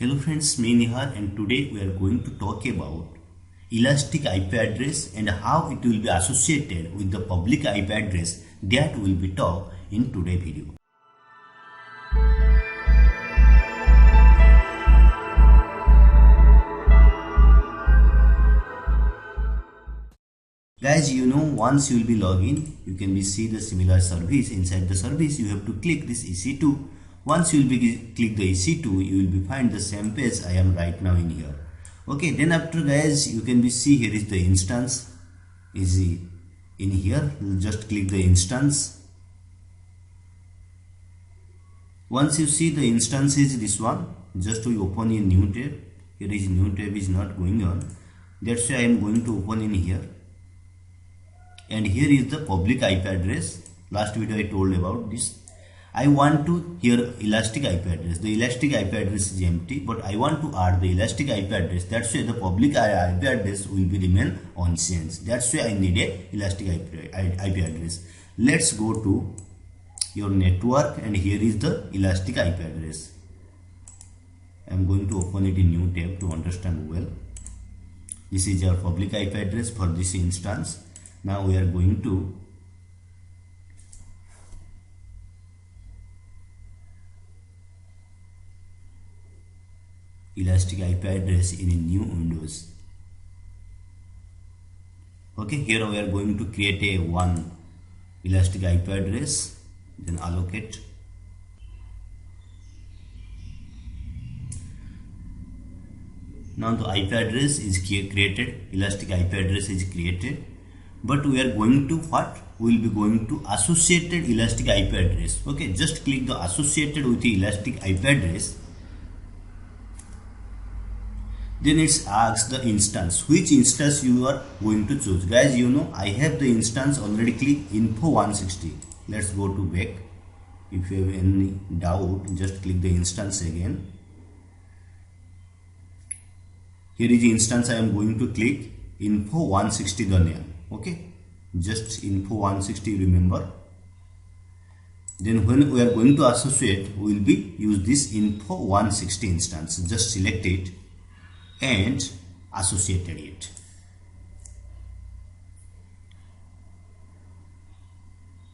Hello friends, me Nihar, and today we are going to talk about elastic IP address and how it will be associated with the public IP address that will be taught in today's video. Guys, once you will be login, you can be see the similar service. Inside the service, you have to click this EC2. Once you will be click the EC2, you will be find the same page I am right now in here. Okay, then after guys, you can be see here is the instance. Easy in here, just click the instance. Once you see the instance is this one, just to open a new tab. Here is new tab is not going on. That's why I am going to open in here. And here is the public IP address. Last video I told about this. I want to here elastic IP address. The elastic IP address is empty, but I want to add the elastic IP address. That's why the public IP address will be remain unchanged. That's why I need a elastic IP address. Let's go to your network, and here is the elastic IP address. I am going to open it in new tab to understand well. This is our public IP address for this instance. Now we are going to elastic IP address in a new Windows. Okay, here we are going to create a one elastic IP address, then allocate. Now the IP address is created, elastic IP address is created. But we are going to what? We will be going to associated elastic IP address. Okay, just click the associated with the elastic IP address. Then it asks the instance. Which instance you are going to choose? Guys, I have the instance already. Click info 160. Let's go to back. If you have any doubt, just click the instance again. Here is the instance I am going to click. Info 160 the name. Okay, just info 160 remember. Then when we are going to associate, we will be use this info 160 instance. Just select it and associated it.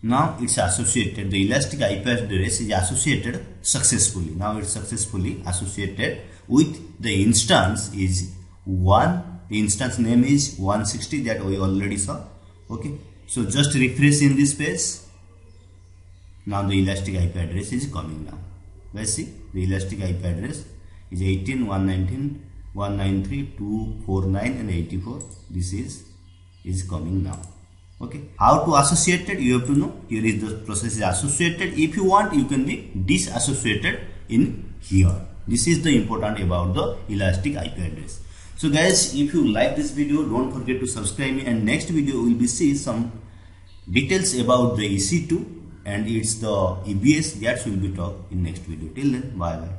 Now it's associated. The elastic IP address is associated successfully. Now it's successfully associated with the instance is 1. The instance name is 160 that we already saw. Okay, so just refresh in this page. Now the elastic IP address is coming now. Let's see, the elastic IP address is 18.119.193.249 and 84. This is coming now. Okay, how to associate it? You have to know. Here is the process is associated. If you want, you can be disassociated in here. This is the important about the elastic IP address. So guys, if you like this video, don't forget to subscribe me, and next video will be see some details about the EC2 and it's the EBS that will be talked in next video. Till then, bye bye.